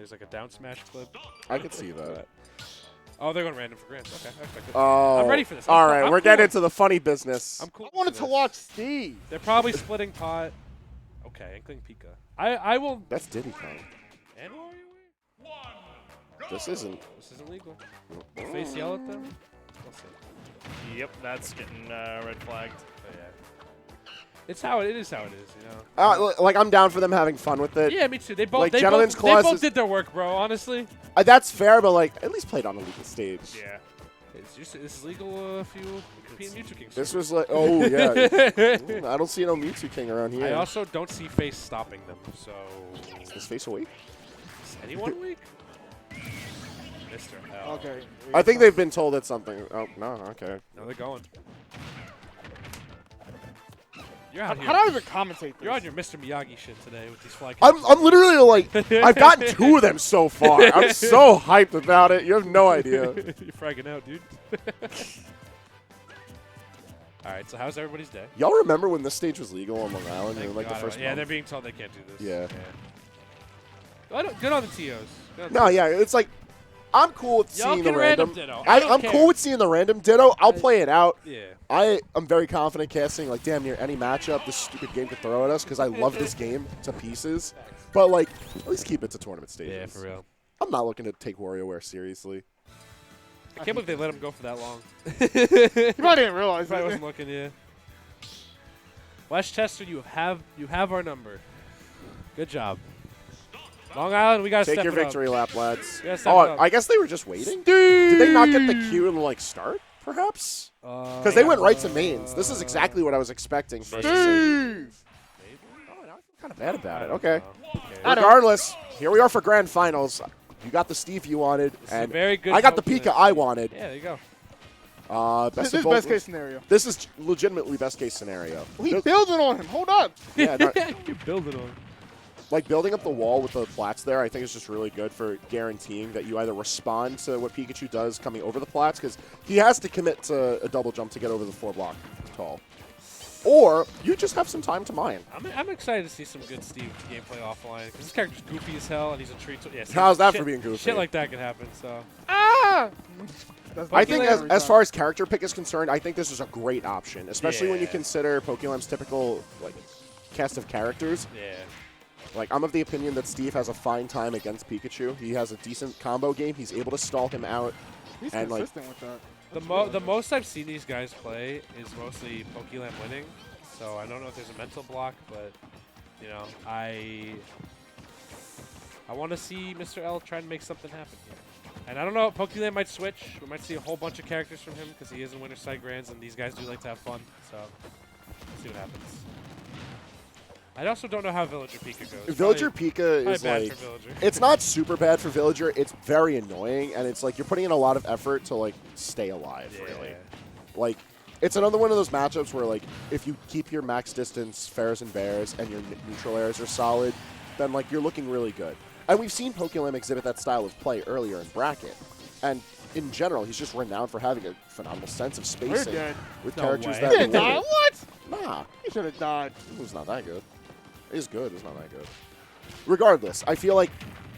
there's like a down smash clip. I could see that. Oh, they're going random for grants. Okay, I expect it. Oh, I'm ready for this. All right, I'm we're cool. getting into the funny business. I'm cool. I wanted to watch Steve. They're probably splitting pot. Okay, Inkling Pika. I will. That's Diddy Kong. And This isn't. this isn't legal. Face yell at them. We'll see. Yep, that's getting red flagged. Oh, yeah. It's how it is. How it is, you know. Like I'm down for them having fun with it. Yeah, me too. They both. Like, they Gentleman's both, Clause they both is- did their work, bro. Honestly. That's fair, but like at least play it on a legal stage. Yeah. This is legal if you compete in Mewtwo King. This was like, oh yeah. I don't see no Mewtwo King around here. I also don't see Face stopping them. So. Is this Face awake? Is anyone weak? Mr. L. Okay. I think they've been told it's something. Oh no, okay. No, they're going. You're out here. How do I even commentate this? You're on your Mr. Miyagi shit today with these fly I'm literally like, I've gotten 2 of them so far. I'm so hyped about it. You have no idea. You're fragging out, dude. All right, so how's everybody's day? Y'all remember when this stage was legal on Long Island? Thank In, like the God. first Yeah, month? they're being told they can't do this. Yeah. Good on the TOs. Good on the No, yeah, it's like, I'm cool with Y'all seeing the can random. ditto. I'm care. cool with seeing the random ditto. I'll play it out. Yeah. I'm very confident casting like damn near any matchup this stupid game could throw at us because I love this game to pieces. But like, at least keep it to tournament stages. Yeah, for real. I'm not looking to take WarioWare seriously. I can't believe they let him go for that long. You probably didn't realize Probably that. wasn't looking, yeah. West Chester, you have our number. Good job. Long Island, we gotta Take step your it up. victory lap, lads. Yeah, step Oh, it up. I guess they were just waiting. Did they not get the cue and like start? Perhaps because they went right to mains. This is exactly what I was expecting. For us to see. Oh, I feel kind of bad about it. Okay. Regardless, here we are for grand finals. You got the Steve you wanted, and very good I got the Pokemon. Pika I wanted. Yeah, there you go. This Best is of both. best case scenario. This is legitimately best case scenario. He's building on him. Hold up. Yeah, no, You're building on. like building up the wall with the plats there, I think is just really good for guaranteeing that you either respond to what Pikachu does coming over the plats, because he has to commit to a double jump to get over the 4-block tall, or you just have some time to mine. I'm excited to see some good Steve gameplay offline because this character's goofy as hell and he's a treat. Yeah, How's that shit, for being goofy? Shit like that can happen. So Ah! I think as far as character pick is concerned, I think this is a great option, especially when you Yeah. consider Pokelam's typical like cast of characters. yeah, Like, I'm of the opinion that Steve has a fine time against Pikachu. He has a decent combo game. He's able to stall him out. He's and, like, consistent with that. the most I've seen these guys play is mostly Pokelam winning. So I don't know if there's a mental block, but you know I want to see Mr. L try and make something happen here. And I don't know, Pokelam might switch. We might see a whole bunch of characters from him because he is in Winter Side Grands, and these guys do like to have fun. So let's see what happens. I also don't know how Villager Pika goes. Villager Probably Pika is bad like, for Villager. it's not super bad for Villager. It's very annoying, and it's like you're putting in a lot of effort to like stay alive. Really, like it's another one of those matchups where like if you keep your max distance fairs and bears and your neutral airs are solid, then like you're looking really good. And we've seen Pokelam exhibit that style of play earlier in bracket, and in general, he's just renowned for having a phenomenal sense of spacing dead. with No characters way. that. He didn't die. move. What? Nah, He should have died. it was not that good. It's good. It's not that good. Regardless, I feel like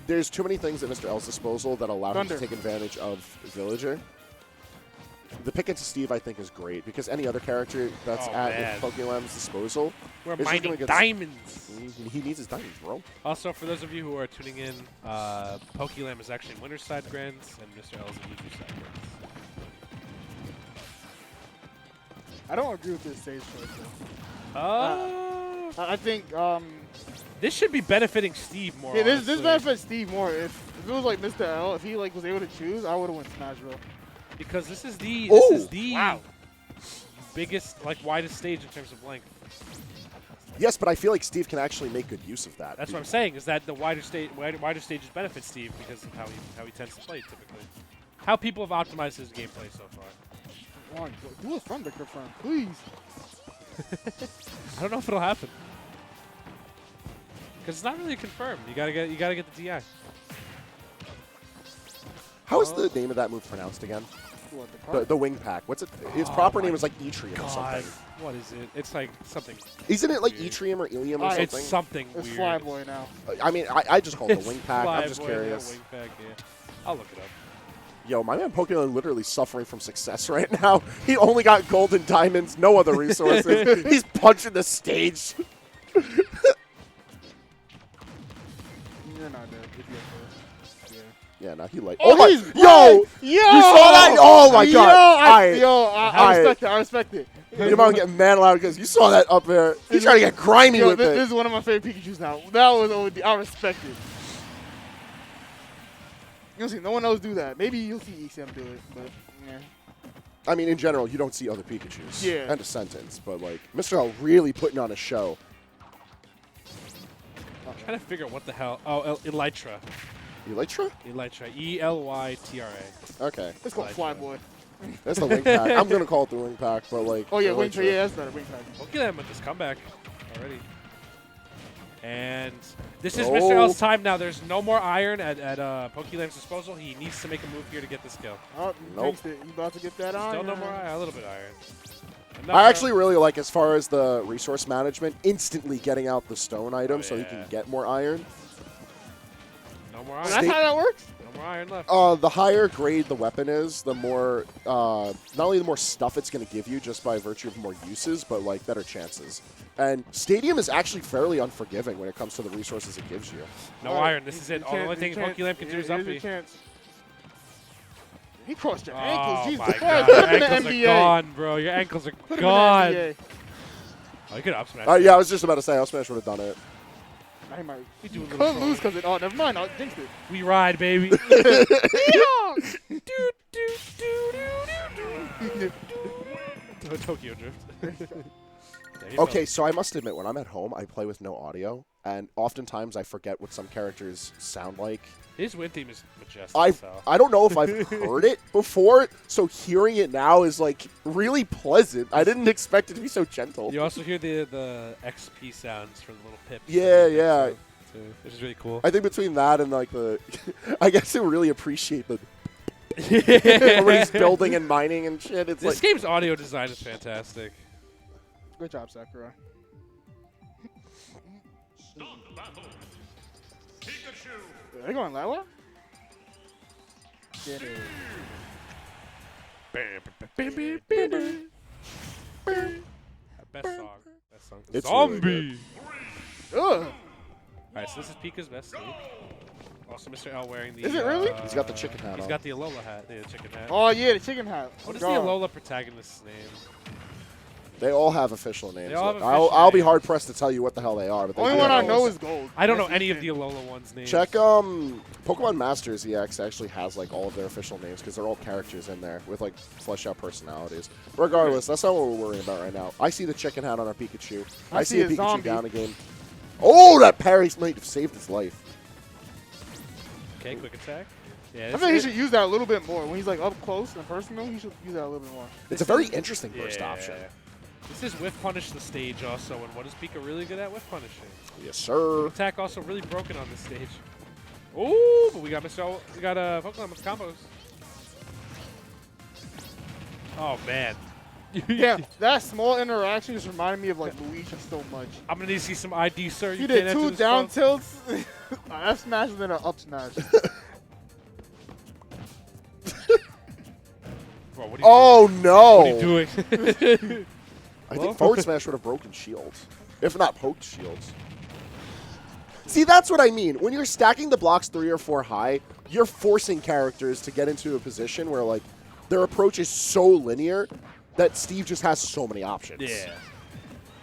there's too many things at Mr. L's disposal that allow him to Thunder. take advantage of Villager. The pick into Steve, I think, is great because any other character that's Oh, at man. Pokelam's disposal, We're This is mining gonna get- diamonds. he needs his diamonds, bro. Also, for those of you who are tuning in, Pokelam is actually Winter Side Grands, and Mr. L is in Mewtwo Side Grands. I don't agree with this stage choice, though. I think This should be benefiting Steve more. yeah, this honestly, benefits Steve more. If it was like Mr. L, if he like was able to choose, I would have went Smashville. because this is the Wow. biggest, like, widest stage in terms of length. Yes, but I feel like Steve can actually make good use of that. That's what I'm saying. Is that the wider stages benefit Steve because of how he tends to play typically. How people have optimized his gameplay so far. Come on, do a Thunder confirm, please. I don't know if it'll happen because it's not really confirmed. You gotta get the DI. How is the name of that move pronounced again? The wing pack. What's it? Its proper name is like Etrium or something. What is it? It's like something. Isn't it like weird. Etrium or Ilium or something? It's something It's weird. Flyboy now. I mean, I just call it the wing pack. I'm Flyboy, just yeah, curious. wing pack, yeah. I'll look it up. Yo, my man Pokelam literally suffering from success right now. He only got gold and diamonds, no other resources. He's punching the stage. You're not dead. If you're first. Yeah. Yeah, now he like. Oh, my! he's Yo! You saw that? Oh my god! I respect it. I respect it. Your mom getting mad loud because you saw that up there. He's trying to get grimy with this it. is one of my favorite Pikachus now. That was OD. I respect it. You'll see no one else do that. Maybe you'll see EXM do it, but yeah. I mean, in general, you don't see other Pikachus. Yeah. End of sentence. But like, Mr. L really putting on a show. I'm trying to figure out what the hell. Oh, Elytra. Elytra? Elytra. Elytra. Okay. Let's call it Flyboy. That's the wing pack. I'm gonna call it the wing pack, but like. Oh yeah, wing Elytra. pack. Yeah, that's better. Wing pack. Pokemon with this comeback already. And this is Mr. L's time now. There's no more iron at Pokelam's disposal. He needs to make a move here to get this kill. Oh, Nope. jinxed it. You about to get that on? Still no more iron. A little bit iron. I actually really like, as far as the resource management, instantly getting out the stone item so he can get more iron. No more That's iron. how that works? No more iron left. The higher grade the weapon is, the more, not only the more stuff it's going to give you just by virtue of more uses, but like better chances. And Stadium is actually fairly unforgiving when it comes to the resources it gives you. No iron. This is it. The only thing Pokelam can do is up B. He crossed your ankles. Oh Jesus my Christ. god. Put Your him in the ankles are NBA. gone, bro. Your ankles are Put him in the gone. NBA. Oh, you could up smash. Yeah, I was just about to say, Up Smash would have done it. I might. We do a little Couldn't troll. lose because it. Oh, never mind. I jinxed it. We ride, baby. Tokyo Drift. Okay, so I must admit, when I'm at home, I play with no audio, and oftentimes I forget what some characters sound like. His win theme is majestic. I don't know if I've heard it before, so hearing it now is like really pleasant. I didn't expect it to be so gentle. You also hear the XP sounds from the little pips. Yeah. Too, which is really cool. I think between that and like the, I guess I really appreciate the when he's building and mining and shit. It's This like game's audio design is fantastic. Good job, Sakura. Are they going Lala? Get it. Best song. Best song. It's Zombie. Ugh. Alright, so this is Pika's best state. Also, Mr. L wearing the. Is it really? He's got the chicken hat He's on. got the Alola hat, the chicken hat. Oh yeah, the chicken hat. What is God. the Alola protagonist's name? They all have official names. They all have I'll official be names. hard pressed to tell you what the hell they are. But they Only do one have I know those. is Gold. I don't know That's any of it. the Alola ones' names. Check Pokemon Masters EX actually has like all of their official names because they're all characters in there with like fleshed out personalities. Regardless, that's not what we're worrying about right now. I see the chicken hat on our Pikachu. I see a Pikachu zombie. down again. Oh, that parry might have saved his life. Okay, quick attack. Yeah, I think he should use that a little bit more. When he's like up close and personal, he should use that a little bit more. It's a very interesting burst option. This is whiff punish the stage also, and what is Pika really good at? Whiff punishing. Yes, sir. Attack also really broken on this stage. Ooh, but we got Pokemon with combos. Oh man. Yeah, that small interaction just reminded me of like Luigi so much. I'm gonna need to see some ID, sir. He You did can't enter two this down phone. tilts, an F smash, and then an up smash. Bro, what are you Oh doing? no! What are you doing? I think forward smash would have broken shields, if not poked shields. See, that's what I mean. When you're stacking the blocks 3 or 4 high, you're forcing characters to get into a position where like their approach is so linear that Steve just has so many options. Yeah.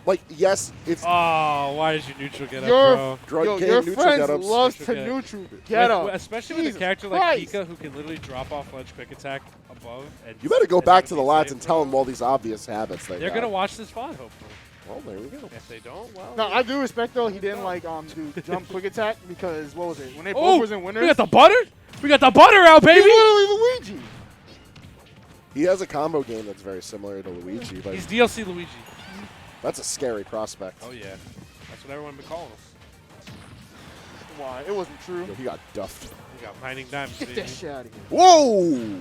Like, yes, it's Oh, why did you neutral get up, bro? drug game, Your neutral friends get-ups. loves Neutral to get. neutral get up. Especially with Jesus a character Christ. like Pika who can literally drop off ledge quick attack above. And You better go and back not to the be lads safe, and tell bro. them all these obvious habits they They're got. gonna watch this VOD, hopefully. Well, there we go. If they don't, well. No, I do respect though. He didn't like do jump quick attack because what was it when they both Oh, was in winners? we got the butter. We got the butter out, He's baby. literally Luigi. He has a combo game that's very similar to Luigi, but He's DLC Luigi. that's a scary prospect. Oh yeah, that's what everyone been calling him. Why? It wasn't true. Yo, he got duffed. We got mining diamonds. Get baby. that shit out of here. Whoa!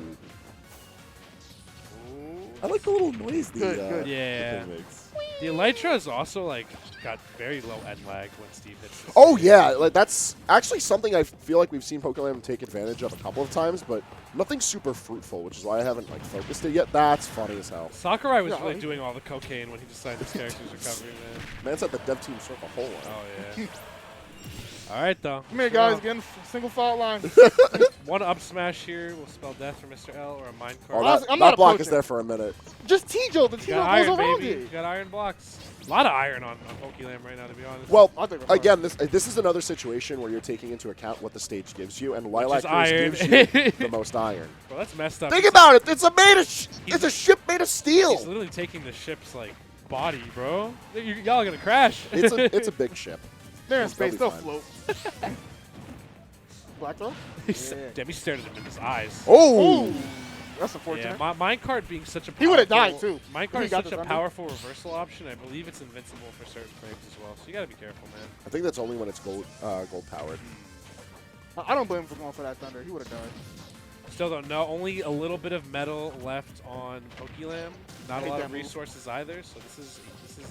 I like the little noise the, Good. Yeah. the thing makes. The Elytra is also like got very low end lag when Steve hits this. Oh yeah, like that's actually something I feel like we've seen Pokelam take advantage of a couple of times, but nothing super fruitful, which is why I haven't like focused it yet. That's funny as hell. Sakurai was Yeah, really doing all the cocaine when he decided his character's recovery, man. Man said the dev team struck a hole. Oh yeah. All right though. Come here, guys. Again, single fault line. One up smash here will spell death for Mr. L or a minecart. Oh, Honestly, that, I'm that not block is approaching. there for a minute. Just T-Joe. The You T-Joe got goes iron, around baby. You it. got iron blocks. A lot of iron on Pokelam right now, to be honest. Well, I think we're again, this is another situation where you're taking into account what the stage gives you, and Lilac is Race iron. gives you the most iron. Well, that's messed up. Think about it. It's a ship made of steel. He's literally taking the ship's like body, bro. Y'all are gonna crash. It's a big ship. They're in They'll space. be They'll fine. float. Black throw? Demi stared at him in his eyes. Oh, Ooh. That's Yeah, unfortunate. minecart being such a powerful, He would've died, too. Minecart He is got such the a thunder. powerful reversal option. I believe it's invincible for certain frames as well. So you gotta be careful, man. I think that's only when it's gold powered. I don't blame him for going for that thunder. He would have died. Still don't know. Only a little bit of metal left on Pokelam. Not a Make lot that of move. resources either. So this is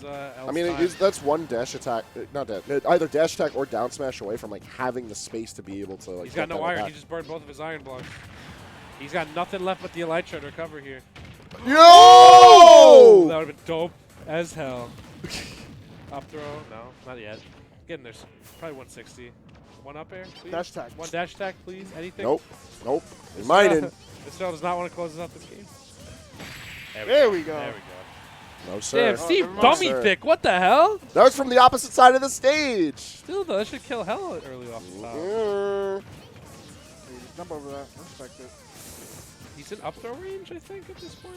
L's I mean, time. that's one dash attack, not dash, either dash attack or down smash away from like having the space to be able to. Like, He's got get no that iron. attack. He just burned both of his iron blocks. He's got nothing left but the Elytra to recover here. Yo! That would have been dope as hell. Up throw? No, not yet. Getting there. Probably 160. One up air, please. Dash attack. One dash attack, please. Anything? Nope. He's mining. Mr. L does not want to close us out this game. There we go. There we go. No sir. Damn, Steve never mind. dummy Sir. thick. What the hell? That was from the opposite side of the stage. Still though, that should kill hell early off the top. Hey, just jump over that. Respect it. He's in up throw range, I think, at this point.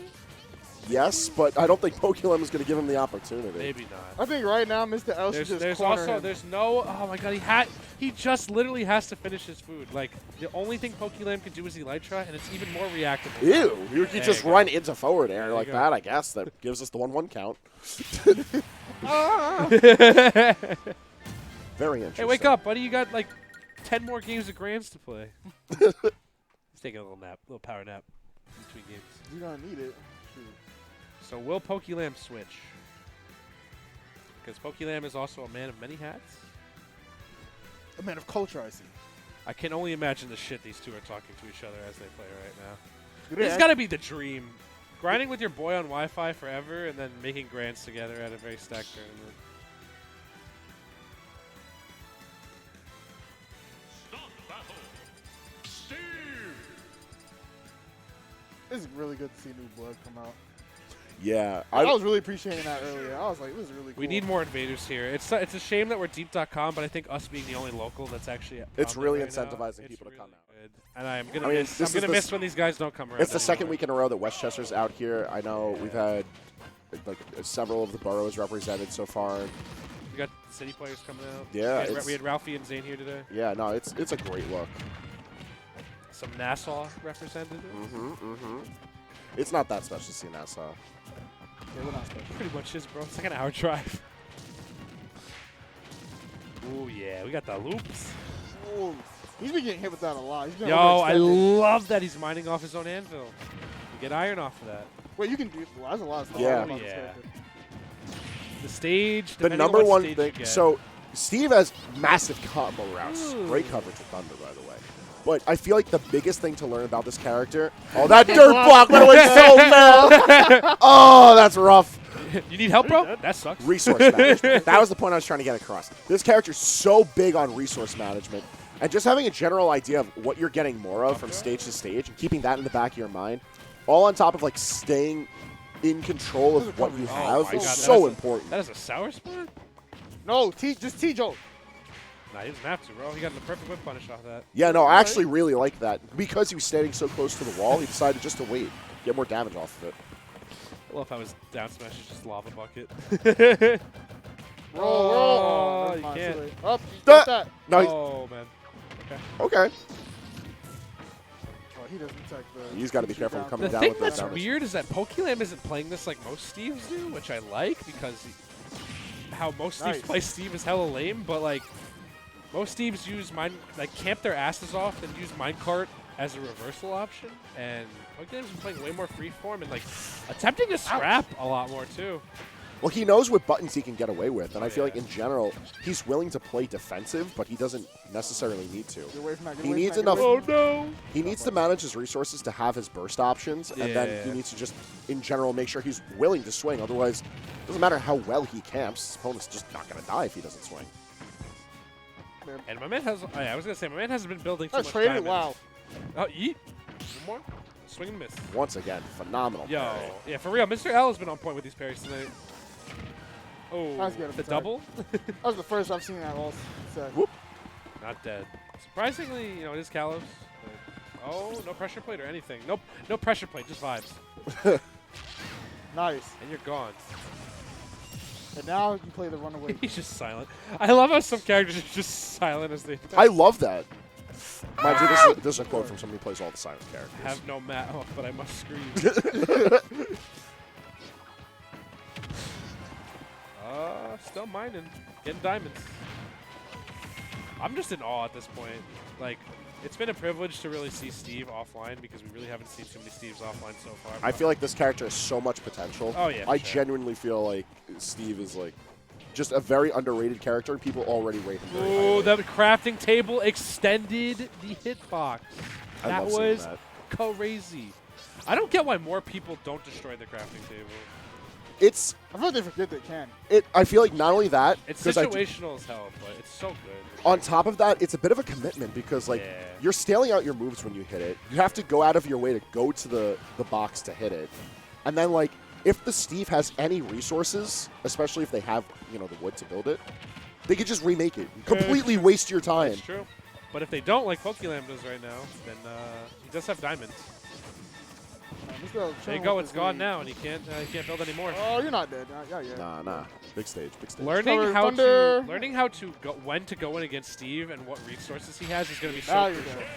Yes, but I don't think Pokelam is going to give him the opportunity. Maybe not. I think right now, Mr. L should just There's corner also him. there's no oh my god he just literally has to finish his food. Like the only thing Pokelam can do is Elytra, and it's even more reactive. Ew, you can There just you go. run into forward air like you go. that, I guess. That gives us the 1-1 count. Ah! Very interesting. Hey, wake up, buddy! You got like 10 more games of Grands to play. He's taking a little nap, little power nap between games. You're gonna need it. Shoot. So will Pokelam switch? Because Pokelam is also a man of many hats. A man of culture, I see. I can only imagine the shit these two are talking to each other as they play right now. Do This they has got to be the dream. Grinding with your boy on Wi-Fi forever and then making Grands together at a very stacked tournament. It's really good to see new blood come out. Yeah. I was really appreciating that earlier. I was like, this is really cool. We need more invaders here. It's a shame that we're deep.com, but I think us being the only local that's actually It's on really there right now, incentivizing it's people to come really out. good. And I'm gonna I mean, miss. this I'm is gonna the miss when these guys don't come around. It's the second anymore. week in a row that Westchester's out here. I know we've had like several of the boroughs represented so far. We got city players coming out. Yeah, we had Ralphie and Zane here today. Yeah, no, it's a great look. Some Nassau representatives. It's not that special to see Nassau. Yeah, we're not special. Pretty much is, bro. It's like an hour drive. Ooh, yeah. We got the loops. Ooh, he's been getting hit with that a lot. He's been Yo, I overextended. love that he's mining off his own anvil. You get iron off of that. Wait, you can do well, that's a lot of stuff. Yeah. About this Yeah. character. The stage. The depending on number what one stage thing. you get. So Steve has massive combo routes. Ooh. Great coverage of Thunder, by the way. But I feel like the biggest thing to learn about this character. Oh, that dirt block went away so fast. Oh, that's rough. You need help, bro? That sucks. Resource management. That was the point I was trying to get across. This character's so big on resource management. And just having a general idea of what you're getting more of from stage to stage and keeping that in the back of your mind, all on top of like staying in control of what you have my is God, so that important. That is a sour spot? No, just T-Joe. Nah, he doesn't have to, bro. He got the perfect whip punish off that. Yeah, no, I actually really like that. Because he was standing so close to the wall, he decided just to wait, get more damage off of it. I love how his down smash is just lava bucket. Roll. Oh, Never you mind, can't. too late. Up, you got Duh. that. No, Oh, man. okay. Oh, he doesn't take the. He's gotta be shoot careful down. coming The down thing with the that's damage. weird is that Pokelam isn't playing this like most Steves do, which I like because how most Steves Nice. play Steve is hella lame, but like most Steves use camp their asses off and use minecart as a reversal option. And Pokelam's been playing way more freeform and like attempting to scrap a lot more too. Well, he knows what buttons he can get away with, and I feel like in general, he's willing to play defensive, but he doesn't necessarily need to. He needs enough. Oh no! He needs to manage his resources to have his burst options, and then he needs to just, in general, make sure he's willing to swing. Otherwise, it doesn't matter how well he camps, his opponent's just not going to die if he doesn't swing. And my man has. Oh, yeah, I was gonna say my man hasn't been building too much traded. diamond. Wow. Oh, yeet! One more. Swing and miss. Once again, phenomenal. Yo, parry. yeah, for real. Mr. L has been on point with these parries tonight. Oh, the double? That was the first I've seen that all set. Whoop. Not dead. Surprisingly, you know, it is Kalos. Oh, no pressure plate or anything. Nope, no pressure plate, just vibes. Nice. And you're gone. And now you play the runaway. He's just silent. I love how some characters are just silent as they. I love that. Mind you, this is a quote from somebody who plays all the silent characters. Have no mouth, but I must scream. Still mining, getting diamonds. I'm just in awe at this point. Like, it's been a privilege to really see Steve offline because we really haven't seen too many Steves offline so far. I feel like this character has so much potential. Oh yeah, I sure. genuinely feel like Steve is like just a very underrated character, and people already rate him very Oh, highly. the crafting table extended the hitbox. I That love seeing was that. crazy. I don't get why more people don't destroy the crafting table. It's I feel like they forget they can. I feel like not only that, It's 'cause situational as hell, but it's so good. on top of that, it's a bit of a commitment because like you're scaling out your moves when you hit it. You have to go out of your way to go to the box to hit it. And then like if the Steve has any resources, especially if they have, you know, the wood to build it, they could just remake it. Completely waste your time. That's true. But if they don't, like Pokelam does right now, then he does have diamonds. There you go, it's gone now, and he can't build anymore. Oh, you're not dead. Yeah. Nah. Big stage, big stage. Learning Thunder. how to go when to go in against Steve and what resources he has is going to be so Now you're crucial. dead.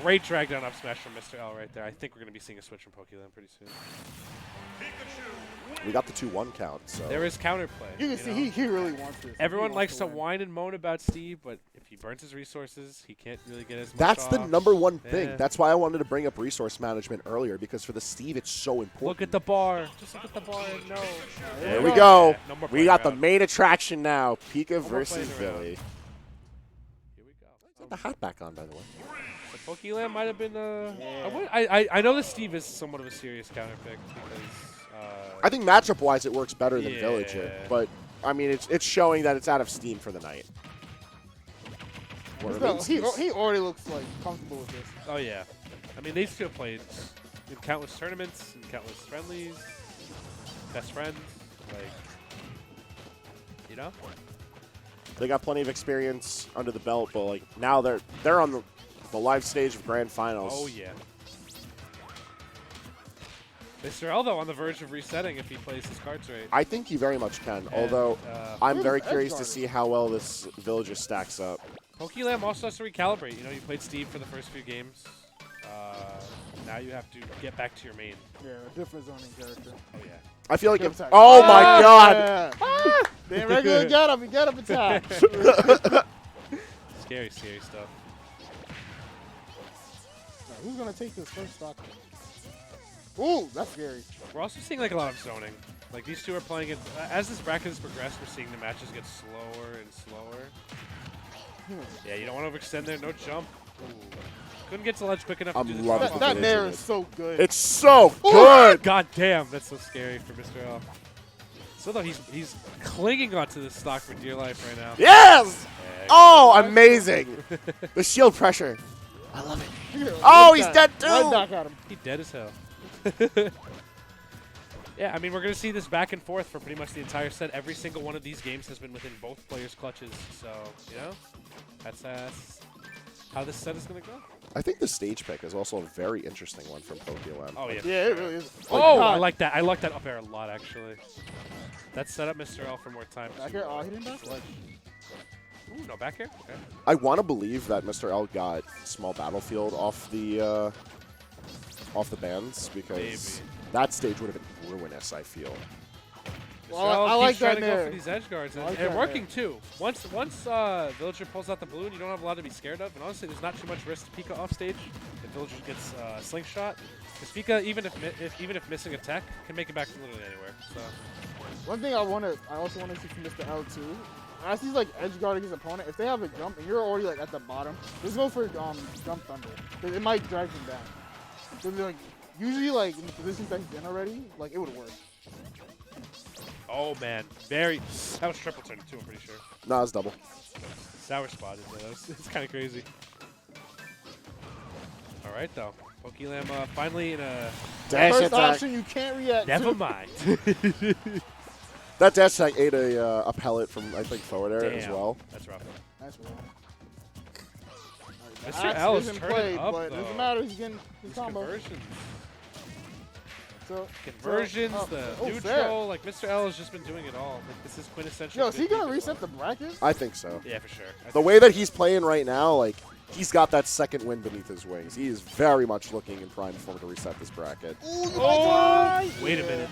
Great drag down up smash from Mr. L right there. I think we're going to be seeing a switch from Pokelam pretty soon. We got the 2-1 count, so There is counterplay. You can see he really wants this. Everyone He likes wants to win. whine and moan about Steve, but if he burns his resources, he can't really get as much that's the off. #1 thing. Yeah. That's why I wanted to bring up resource management earlier, because for the Steve, it's so important. Look at the bar. Just look at the bar and know. There we go. Yeah, no more We got the playground. main attraction now. Pika more versus playing around. Billy. Here we go. Got the hat back on, by the way. So Pokelam might have been. I know that Steve is somewhat of a serious counter pick because. I think matchup-wise, it works better than Villager, Yeah. but I mean, it's showing that it's out of steam for the night. He already looks like comfortable with this. Oh yeah, I mean these two have played in countless tournaments, in countless friendlies, best friends, like you know. They got plenty of experience under the belt, but like now they're on the live stage of grand finals. Oh yeah. Mr. L though on the verge of resetting if he plays his cards right. I think he very much can, although I'm Where's very his curious edge to guard? see how well this Villager stacks up. Pokelam also has to recalibrate. You know, you played Steve for the first few games. Now you have to get back to your main. Yeah, a different zoning character. Oh yeah. I feel like Good if, attack. oh my god! Yeah. Damn regular get up and get up attack. Scary stuff. Now, who's gonna take this first stock? Ooh, that's scary. We're also seeing like a lot of zoning. Like these two are playing it as this bracket has progressed. We're seeing the matches get slower and slower. Yeah, you don't want to overextend there. No jump. Ooh. Couldn't get to the ledge quick enough I'm to do the loving drop That off. it. nair is so good. It's so good! God damn, that's so scary for Mr. L. So though he's clinging onto this stock for dear life right now. Yes! Yeah, Oh, amazing! The shield pressure. I love it. Yeah, Oh, right he's back. dead too! Right back at him. He dead as hell. Yeah, I mean, we're going to see this back and forth for pretty much the entire set. Every single one of these games has been within both players' clutches. So, you know, that's how this set is going to go. I think the stage pick is also a very interesting one from Pokelam. Oh, yeah. Yeah, it really is. Oh, I God. like that. I like that up air a lot, actually. That set up Mr. L for more time. Back air? Oh, he didn't back? Ooh, no back air? Okay. I want to believe that Mr. L got small battlefield off the bands because Maybe. that stage would have been ruinous, I feel. Well, I keeps like trying that to go for there. these edge guards, and, I like and that working too. Once Villager pulls out the balloon, you don't have a lot to be scared of, and honestly, there's not too much risk to Pika off stage if Villager gets slingshot. Because Pika, even if missing a tech, can make it back from literally anywhere. So One thing I also want to see from Mr. L too. As he's like edge guarding his opponent, if they have a jump and you're already like at the bottom, just go for jump thunder. 'Cause it might drag him down. So like usually like in the positions that he's in already, like it would work. oh man, that was triple turn too. I'm pretty sure. No, it's double. Sour spotted though. It's kind of crazy. All right though, Pokelam finally in a. Dash First attack. option you can't react Never to. mind. That dash attack ate a pellet from, I think, forward air as Damn, well. That's rough. That's wrong. Mr. L is isn't turning played, up, but it though. doesn't matter. He's getting his These combo. conversions. So, Conversions, so, the oh, neutral, fair. like Mr. L has just been doing it all. Like this is quintessential. Yo, is he good gonna Pika reset play. the bracket? I think so. Yeah, for sure. The way that he's playing right now, like, he's got that second wind beneath his wings. He is very much looking in prime form to reset this bracket. Oh! Wait a minute.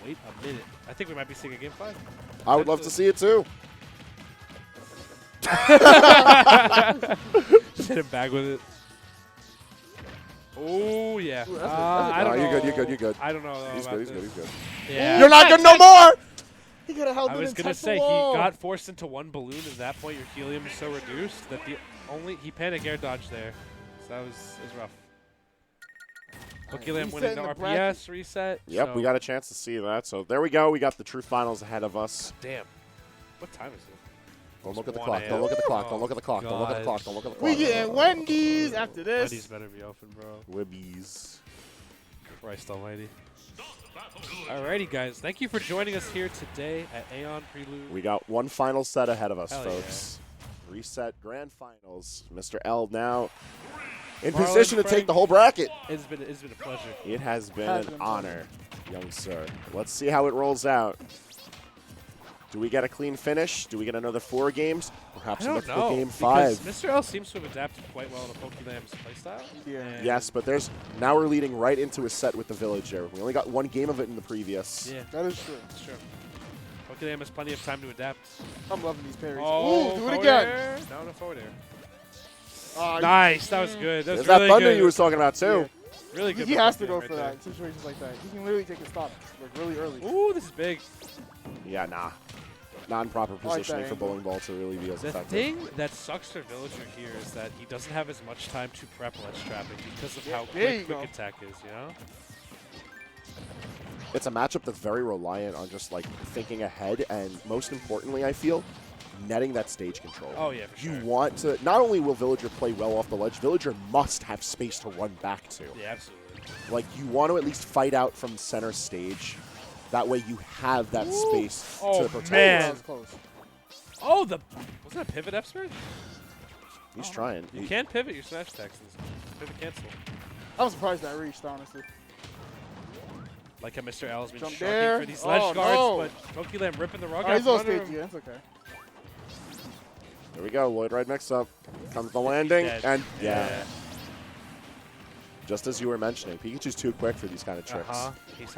Wait a minute. I think we might be seeing a game 5. I would love to see it too. Just hit him back with it. Oh, yeah. Ooh, that's I don't know. You're good, you're good, you're good. I don't know He's about good, he's good, this. he's good. Yeah. You're not good no more! He could have held I it was and gonna touched the say he wall. got forced into one balloon. At that point, your helium is so reduced that he panic air dodged there. So that was rough. Pokelam winning resetting the the RPS bracket. reset. Yep, so we got a chance to see that. So there we go. We got the true finals ahead of us. Damn. What time is it? Don't look at the 1 clock. a.m. Don't look at the clock. Don't Oh, look at the clock. Don't look at the God. clock. Don't look at the We clock. getting Wendy's after this. Wendy's better be open, bro. Wibbies. Christ almighty. Alrighty, guys. Thank you for joining us here today at Aeon Prelude. We got one final set ahead of us, Hell folks. Reset grand finals. Mr. L now in Marlon position to Frank. take the whole bracket. It's been a pleasure. It has been Has an been honor, young sir. Let's see how it rolls out. Do we get a clean finish? Do we get another 4 games? Perhaps I a don't mythical know. game because 5. Mr. L seems to have adapted quite well to Pokelam's playstyle. Yeah. and- Yes, but now we're leading right into a set with the Villager. We only got 1 game of it in the previous. Yeah, That is true. that's true. Pokelam has plenty of time to adapt. I'm loving these parries. Oh, Ooh, do it forward again. air. No, no forward air. Uh, Nice. That was good. That was There's really that thunder good. you was talking about too. Really good. He by has to Pokelam go right for there. that in situations like that. He can literally take a stop like really early. Ooh, this is big. Yeah, nah. Not in proper like positioning that for angle. bowling ball to really be as The effective. thing that sucks for Villager here is that he doesn't have as much time to prep ledge trapping because of how there you quick go. attack is, you know? It's a matchup that's very reliant on just like thinking ahead and most importantly, I feel, netting that stage control. Oh, yeah, for sure. You want to, not only will Villager play well off the ledge, Villager must have space to run back to. Yeah, absolutely. Like, you want to at least fight out from center stage. That way you have that space Oh, to protect. man. That was close. Oh, wasn't that a pivot F smash? He's trying. You can pivot your smash attacks. Pivot cancel. I'm surprised that reached, honestly. Like how Mr. L has been Jump shocking there. for these ledge Oh, guards, no. but Pokelam ripping the rug Oh, out he's from on under stage him. again. It's okay. There we go. Lloyd right mix up. Comes the landing. Dead. And yeah. Just as you were mentioning, Pikachu's too quick for these kind of tricks. He's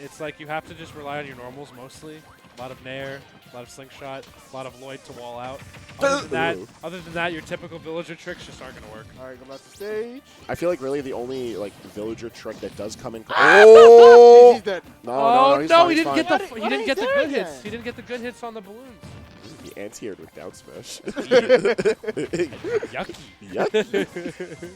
It's like you have to just rely on your normals mostly. A lot of Nair, a lot of Slingshot, a lot of Lloyd to wall out. Other than that, your typical Villager tricks just aren't going to work. All right, go back to stage. I feel like really the only like Villager trick that does come in. Oh! He's dead. No, he's no, fine, he he's didn't fine. get the Why he didn't did get the he good do hits. that? He didn't get the good hits on the balloons. He anti-aired with down smash. Yucky. Yucky.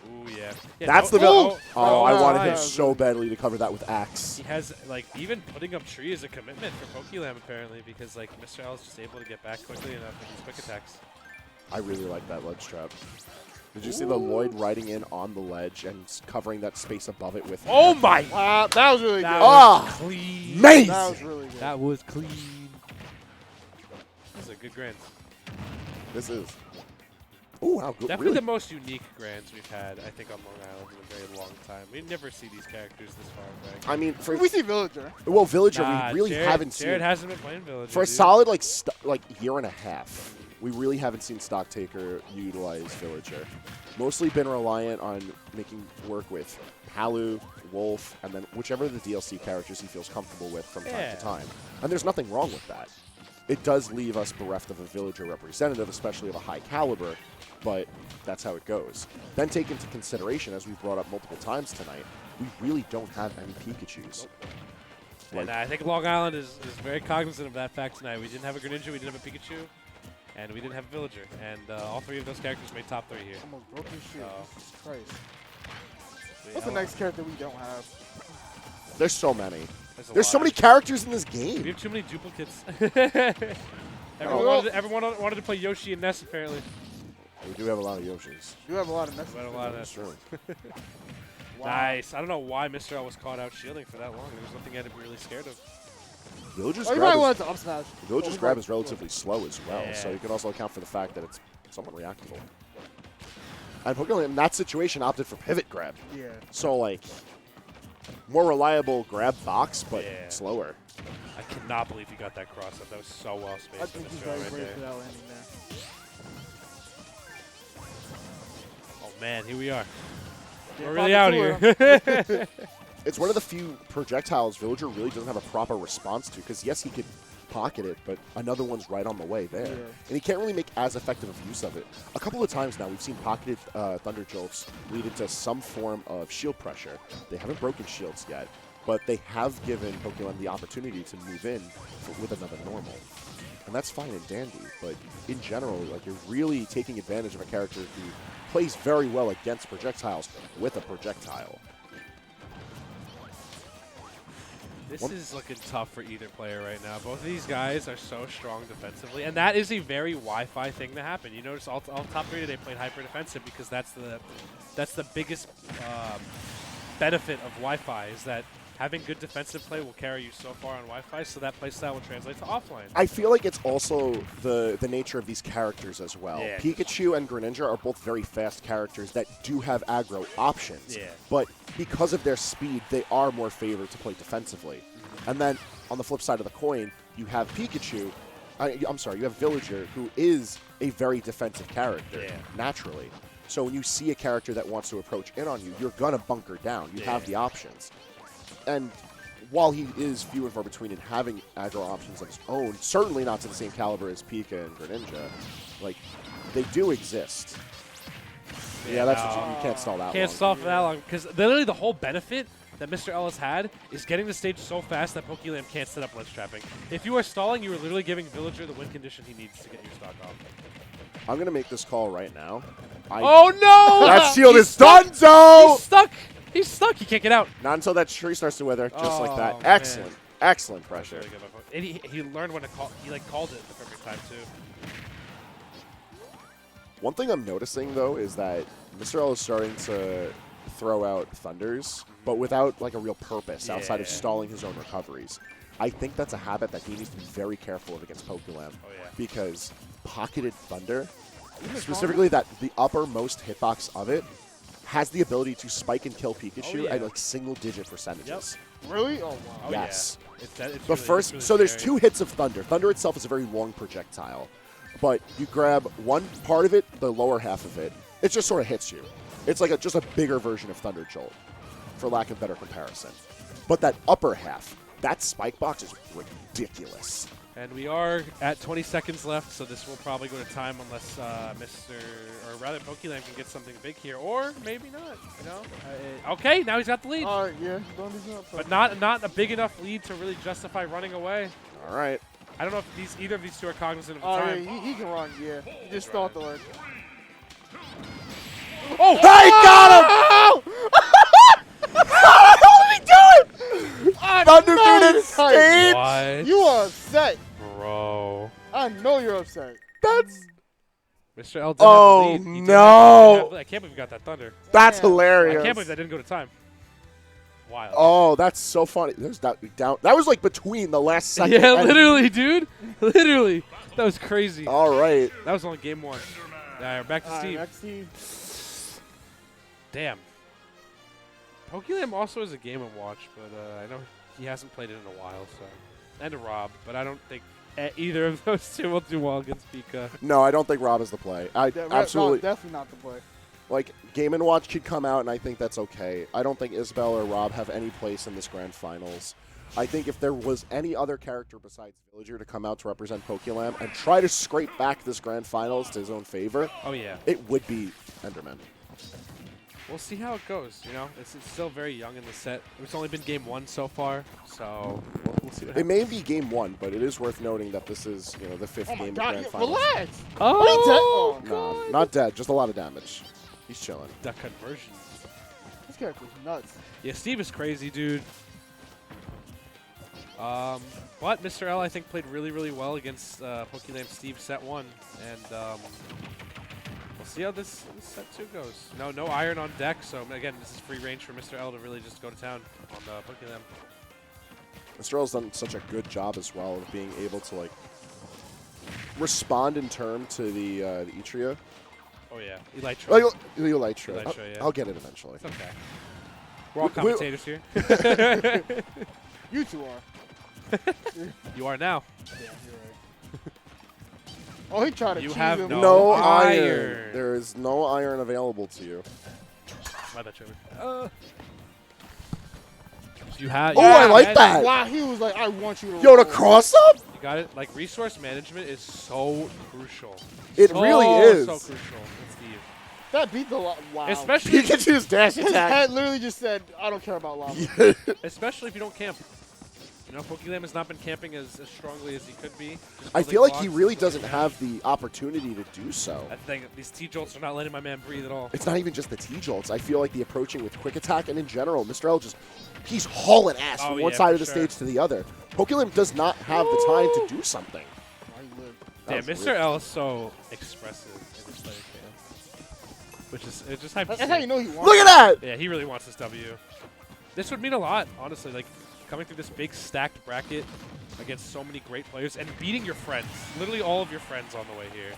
Ooh, yeah. That's the Villager. Villager. Oh, I wanted him yeah. so badly to cover that with Axe. He has, like, even putting up tree is a commitment for Pokelam, apparently, because, like, Mr. L is just able to get back quickly enough with these quick attacks. I really like that ledge trap. Did you see the Lloyd riding in on the ledge and covering that space above it with Oh, my! Wow, that was really That good. Ah, was clean. amazing! That was really good. That was clean. These are good grands. This is. Ooh, how good. Definitely Really? the most unique grands we've had, I think, on Long Island in a very long time. We never see these characters this far back. I mean, for We see Villager. well, Villager, Nah, we really Jared, haven't seen Jared hasn't been playing Villager. for a dude. solid like year and a half. We really haven't seen Stocktaker utilize Villager. mostly been reliant on making work with Palu, Wolf, and then whichever of the DLC characters he feels comfortable with from time to time. And there's nothing wrong with that. It does leave us bereft of a villager representative, especially of a high caliber, but that's how it goes. Then take into consideration, as we've brought up multiple times tonight, we really don't have any Pikachus. And I think Long Island is very cognizant of that fact tonight. We didn't have a Greninja, we didn't have a Pikachu, and we didn't have a Villager. And all 3 of those characters made top 3 here. Almost broke his shit. Jesus Christ. So What's the next character we don't have? There's so many. There's so many characters in this We game. have too many duplicates. Everyone wanted to play Yoshi and Ness, apparently. We do have a lot of Yoshis. You have a lot of We had a lot of That's Ness. true. Wow. Nice. I don't know why Mr. L was caught out shielding for that long. There was nothing he had to be really scared of. Villager's Oh, you grab probably is, wanted to up smash. Villager's grab is relatively slow as well, Yeah. so you can also account for the fact that it's somewhat reactable. And Pokemon in that situation opted for pivot grab. Yeah. So, like, more reliable grab box, but Yeah. slower. I cannot believe he got that cross up. That was so well spaced. I think he's from Mr. L very right brave there. for that landing there. Oh man, here we are. Yeah, We're really Papa out Tula. here. It's one of the few projectiles Villager really doesn't have a proper response to, because yes, he could pocket it, but another one's right on the way there. Yeah. And he can't really make as effective of use of it. A couple of times now, we've seen pocketed Thunder Jolts lead into some form of shield pressure. They haven't broken shields yet, but they have given Pokemon the opportunity to move in with another normal. And that's fine and dandy, but in general, like, you're really taking advantage of a character who plays very well against projectiles with a projectile. This is looking tough for either player right now. Both of these guys are so strong defensively, and that is a very Wi-Fi thing to happen. You notice all top 3 today played hyper defensive because that's the biggest benefit of Wi-Fi is that having good defensive play will carry you so far on Wi-Fi, so that playstyle will translate to offline. I feel like it's also the nature of these characters as well. Yeah. Pikachu and Greninja are both very fast characters that do have aggro options. Yeah. But because of their speed, they are more favored to play defensively. And then on the flip side of the coin, you have Pikachu. I'm sorry, you have Villager, who is a very defensive character, naturally. So when you see a character that wants to approach in on you, you're going to bunker down. You have the options. And while he is few and far between in having aggro options of his own, certainly not to the same caliber as Pika and Greninja, like, they do exist. Yeah, that's what you can't stall that Can't long. stall for that long because literally the whole benefit that Mr. Ellis had is getting the stage so fast that Pokelam can't set up ledge trapping. If you are stalling, you are literally giving Villager the win condition he needs to get your stock off. I'm going to make this call right now. Oh no! That shield He's is stuck! donezo! He's stuck! He's stuck! He can't get out. Not until that tree starts to wither, just like that. Oh, Excellent. man. Excellent pressure. Really good by Poke- and he learned when to call. He like called it at the perfect time too. One thing I'm noticing, though, is that Mr. L is starting to throw out Thunders, but without like a real purpose outside of Yeah. stalling his own recoveries. I think that's a habit that he needs to be very careful of against Pokelam, because pocketed Thunder, specifically that the uppermost hitbox of it, has the ability to spike and kill Pikachu at like single-digit percentages. Really? Oh, wow. Oh, Yes. Yeah. It's The really, first, it's so really there's scary. 2 hits of Thunder. Thunder itself is a very long projectile, but you grab one part of it, the lower half of it, it just sort of hits you. It's like just a bigger version of Thunder Jolt, for lack of better comparison. But that upper half, that spike box is ridiculous. And we are at 20 seconds left, so this will probably go to time unless Pokelam can get something big here, or maybe not. You know? Okay, now he's got the lead, Yeah. Don't lose up. but not a big enough lead to really justify running away. All right. I don't know if either of these two are cognizant of the Oh, time. yeah, he can run, yeah. He just stalled the ledge. Oh, Hey, got him! What are we doing? Thunder Dude is stayed. What? You are upset. Bro. I know you're upset. That's Mr. L did Oh, have the lead. He did no. have the lead. I can't believe we got that Thunder. that's Damn. hilarious. I can't believe that didn't go to time. Wild. Oh, that's so funny. There's that down. That was like between the last second. Yeah, and- literally, dude. Literally. That was crazy. All right. That was only game 1. All right, back to All right, Steve. next Steve. Damn. Pokelam also is a game of watch, but I know he hasn't played it in a while, so. And a Rob, but I don't think either of those two will do well against Pika. No, I don't think Rob is the play. No, Absolutely. definitely not the play. Like, Game & Watch could come out, and I think that's okay. I don't think Isabel or Rob have any place in this Grand Finals. I think if there was any other character besides Villager to come out to represent Pokelam and try to scrape back this Grand Finals to his own favor, it would be Enderman. We'll see how it goes. You know, it's still very young in the set. It's only been game 1 so far, so we'll see what happens. It may be game 1, but it is worth noting that this is, the 5th game of Grand Finals. Relax. Oh, No, not dead. Just a lot of damage. He's chilling. the conversion. This character's nuts. Yeah, Steve is crazy, dude. But Mr. L, I think, played really, really well against Pokelam Steve set 1, and we'll see how this set 2 goes. No iron on deck, so again, this is free range for Mr. L to really just go to town on Pokelam. Mr. L's done such a good job as well of being able to, like, respond in turn to the Etria. Oh, yeah. Elytra. Like, Elytra. Elytra, yeah. I'll get it eventually. It's okay. We're all commentators here. You two are. You are now. Yeah, you're right. Oh, he tried to You cheese have him. no iron. There is no iron available to you. My bad, Trevor. You have. Oh, I like that. Wow, he was like, I want you to Yo, roll. the cross-up? You got it. Like, resource management is so crucial. It really is. So crucial with Steve. That beat the wow. Especially, Pikachu's dash His attack. head literally just said, I don't care about lava. especially if you don't camp. You know, Pokelam has not been camping as strongly as he could be. I feel like he really doesn't have the opportunity to do so. I think these T-Jolts are not letting my man breathe at all. It's not even just the T-Jolts. I feel like the approaching with Quick Attack and in general, Mr. L he's hauling ass from one side of the stage to the other. Pokelam does not have the time to do something. Yeah, Mr. L is so expressive in this playing camp. Which is, it's just That's how you know he wants. Look at that! Yeah, he really wants this W. This would mean a lot, honestly. Like, coming through this big stacked bracket against so many great players and beating your friends. Literally all of your friends on the way here.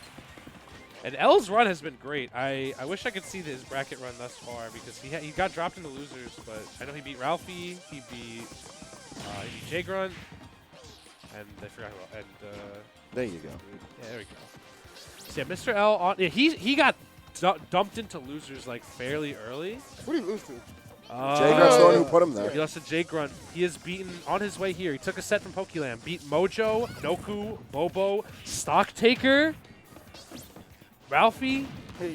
And L's run has been great. I wish I could see his bracket run thus far because he got dropped in the losers, but I know he beat Ralphie, he beat J-Grunt, and I forgot who else. And there you go. Yeah, there we go. So yeah, Mr. L, he got dumped into losers like fairly early. What did he lose to? J-Grunt's the one who put him there. He lost to J-Grunt. He is beaten on his way here. He took a set from Pokelam. Beat Mojo, Noku, Bobo, Stocktaker, Ralphie,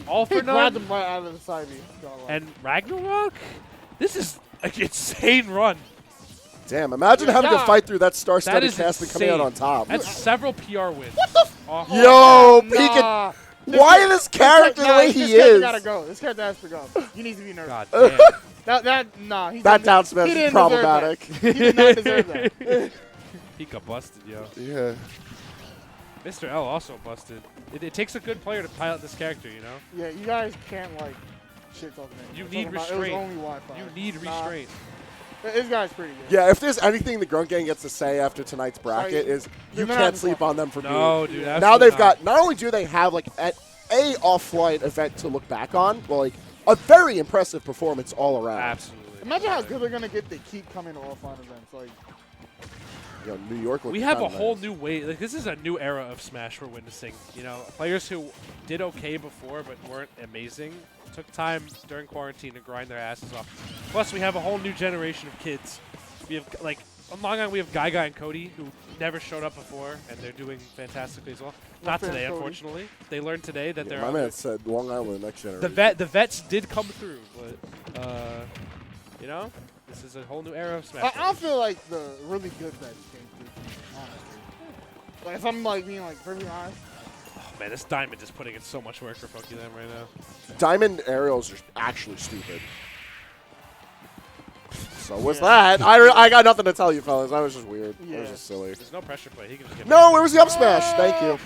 all for He grabbed none, him right out of the side of me. and Ragnarok. This is an insane run. Damn, imagine having to fight through that star-studded is cast and coming out insane. on top. That's several PR wins. What the Yo, Nah. Pikachu! Why is this character the way he This character is? gotta go. This character has to go. He needs to be nerfed. God damn. Nah. That down he smash is didn't problematic. deserve that. He did not deserve that. He got busted, yo. Yeah. Mr. L also busted. It takes a good player to pilot this character, you know? Yeah, you guys can't, like, shit talk me. You I'm need talking about restraint. It was only Wi-Fi. You need Nah, restraint. this guy's pretty good. Yeah, if there's anything the Grunt Gang gets to say after tonight's bracket is you they're not can't the sleep fuck. on them for No, being. dude. Now absolutely they've got, not only do they have like a off-flight event to look back on, but like a very impressive performance all around. Absolutely. Imagine how good they're going to get they keep coming to offline events. Like, You know, New York. We have a whole new way. Like, this is a new era of Smash we're witnessing. You know, players who did okay before but weren't amazing took time during quarantine to grind their asses off. Plus, we have a whole new generation of kids. We have, like, on Long Island, we have Guy and Cody, who never showed up before, and they're doing fantastically as well. Not today, unfortunately. They learned today that they're. My man said Long Island next generation. The vets did come through, but you know, this is a whole new era of Smash. I don't feel like the really good vets came through, honestly. Like, if I'm like being like pretty honest. Oh, man, this Diamond is putting in so much work for Pokelam right now. Diamond aerials are actually stupid. So what's that? I got nothing to tell you, fellas. That was just weird. Yeah. That was just silly. There's no pressure play. He can just get. No, where was the up smash? Thank you.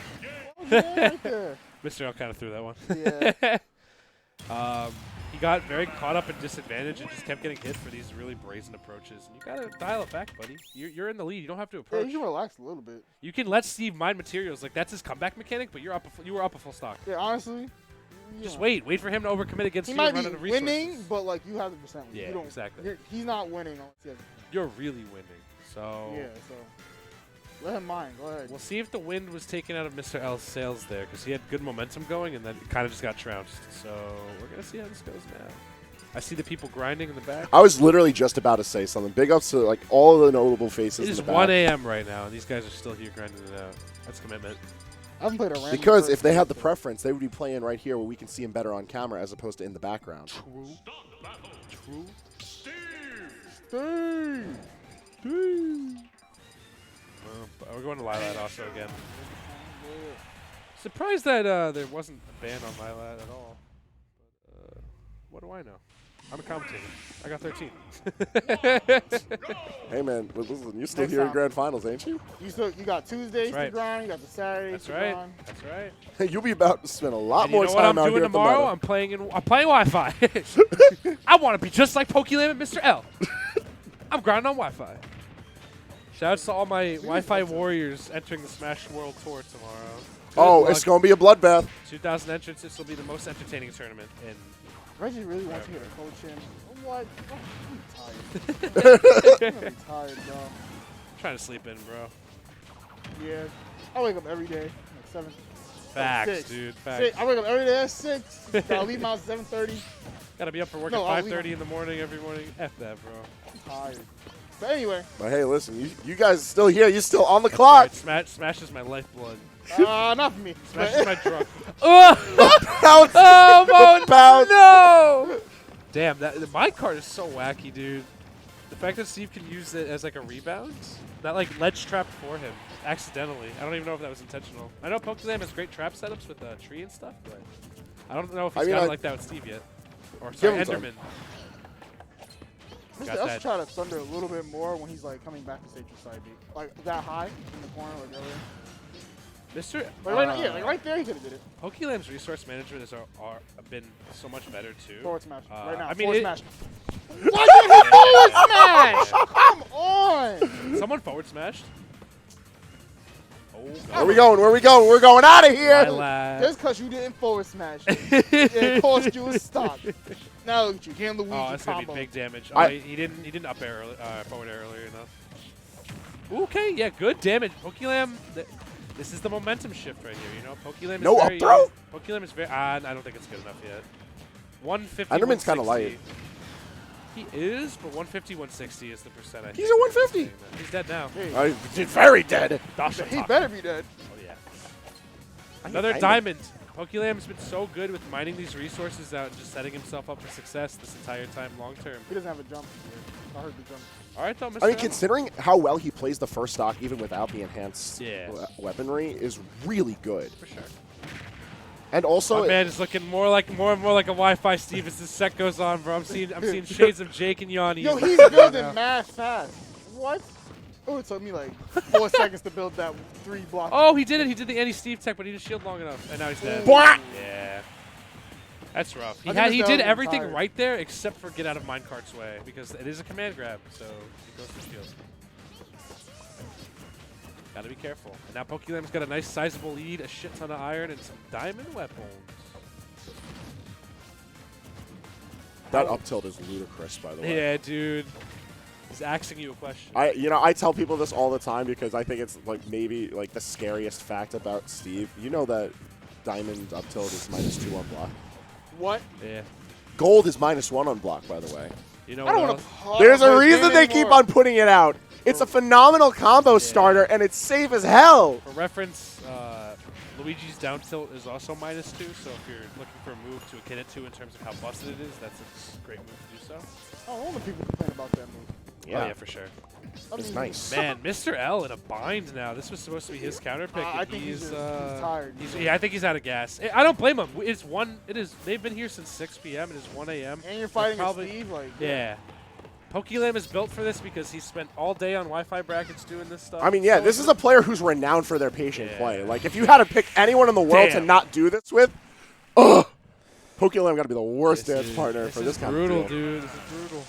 Right there. Mr. L kind of threw that one. Yeah. He got very caught up in disadvantage and just kept getting hit for these really brazen approaches. And you gotta dial it back, buddy. You're in the lead. You don't have to Yeah, approach. you can relax a little bit. You can let Steve mine materials. Like, that's his comeback mechanic, but you were up a full stock. Yeah, honestly. Just wait for him to overcommit against He you might and run be out of resources. winning, but like you have the percent. Yeah, you don't, exactly. He's not winning unless he has. You're really winning. So Yeah, so Let him mine. Go ahead. We'll see if the wind was taken out of Mr. L's sails there, because he had good momentum going, and then it kind of just got trounced. So we're going to see how this goes now. I see the people grinding in the back. I was literally just about to say something. Big ups to like all the notable faces It is in the back. 1 a.m. right now, and these guys are still here grinding it out. That's commitment. I haven't played a random Because if they person had the yet. preference, they would be playing right here where we can see them better on camera as opposed to in the background. True. True. Dang. We're going to Lilat also again. Surprised that there wasn't a ban on Lilat at all. But, what do I know? I'm a commentator. I got 13. Hey man, listen, you're still Next here in time. grand finals, ain't you? You got Tuesdays right. to grind. You got the Saturdays That's to right. grind. That's right. Hey, you'll be about to spend a lot And you more know what time I'm out doing here at the tomorrow? meta. I'm playing Wi-Fi. I want to be just like Pokelam and Mr. L. I'm grinding on Wi-Fi. Shoutouts to all my Wi-Fi warriors entering the Smash World Tour tomorrow. Good Oh, luck. it's going to be a bloodbath. 2,000 entrants. This will be the most entertaining tournament in. Reggie really wants me to coach him. What? Oh, I'm tired. I'm really tired, bro. I'm trying to sleep in, bro. Yeah. I wake up every day at 7. Facts, 6. dude. Facts. 6. I wake up every day at 6. Gotta leave my house at 7:30. Gotta be up for work No, I'll at leave 5:30 in the morning every morning. F that, bro. I'm tired. But anyway. But hey, listen, you guys are still here. You're still on the clock. Right, Smash is my lifeblood. Not for me. Smash But- is my drug. Oh, Bounce. Bounce. no! Damn, my card is so wacky, dude. The fact that Steve can use it as like a rebound, that like ledge trap for him accidentally. I don't even know if that was intentional. I know Pokelam has great trap setups with tree and stuff, but I don't know if he's got it like that with Steve yet. Or sorry, him some. Enderman. Mr. Got L that. should try to thunder a little bit more when he's like coming back to stage side B. Like that high in the corner like earlier. Mr. Like right, yeah, like right there he could have did it. Pokelam's resource management has been so much better too. Forward smash. Right now. I mean, forward smash. Why did he forward smash? Come on. Someone forward smashed. Oh, Where we going? Where we going? We're going out of here. Just because you didn't forward smash, it cost you a stop. Now look at you, getting Luigi Oh, that's gonna combo. be big damage. Oh, he didn't up air forward air earlier enough. Okay, yeah, good damage. Pokelam, this is the momentum shift right here. You know, Pokelam is No very up throw? Pokelam is very. I don't think it's good enough yet. 150. Enderman's kind of 160. light. He is, but 150, 160 is the percent. I He's think. at 150. He's dead now. Hey, He's very dead. he better be dead. Oh yeah. Another diamond. Pokelam's been so good with mining these resources out and just setting himself up for success this entire time, long term. He doesn't have a jump. I heard the jump. All right, though, Mr. I mean, M. considering how well he plays the first stock, even without the enhanced Yeah. weaponry, is really good. For sure. And also, My man is looking more and more like a Wi-Fi Steve as this set goes on, bro. I'm seeing shades of Jake and Yanni. Yo, he's building mad fast. What? Oh, it took me like 4 seconds to build that 3 block. Oh, he did it. He did the anti-Steve tech, but he didn't shield long enough, and now he's dead. Bwah! Yeah. That's rough. I think He Mr. did L's everything tired. right there except for get out of minecart's way because it is a command grab, so he goes for shield. Gotta be careful. And now Pokelam's got a nice sizable lead, a shit ton of iron, and some diamond weapons. that up tilt is ludicrous, by the way. Yeah, dude. He's asking you a question. I tell people this all the time because I think it's like maybe like the scariest fact about Steve. You know that diamond up tilt is -2 on block. What? Yeah. Gold is -1 on block, by the way. You know I don't what want else? to. There's a reason they keep on putting it out. It's a phenomenal combo starter, and it's safe as hell. For reference, Luigi's down tilt is also -2, so if you're looking for a move to akin it to in terms of how busted it is, that's a great move to do so. All the people complain about that move. Oh, yeah, for sure. I It's mean, nice. Man, Mr. L in a bind now. This was supposed to be his counter pick. I and think he's uh, tired. yeah, I think he's out of gas. I don't blame him. They've been here since 6 p.m. It is 1 a.m. And you're fighting with probably- Steve, like Yeah. Pokelam is built for this because he spent all day on Wi-Fi brackets doing this stuff. I mean, yeah, this is a player who's renowned for their patient Yeah. play. Like, if you had to pick anyone in the world to Damn. not do this with, Pokelam got to be the worst dance partner for this is kind brutal, of deal. dude. This is brutal.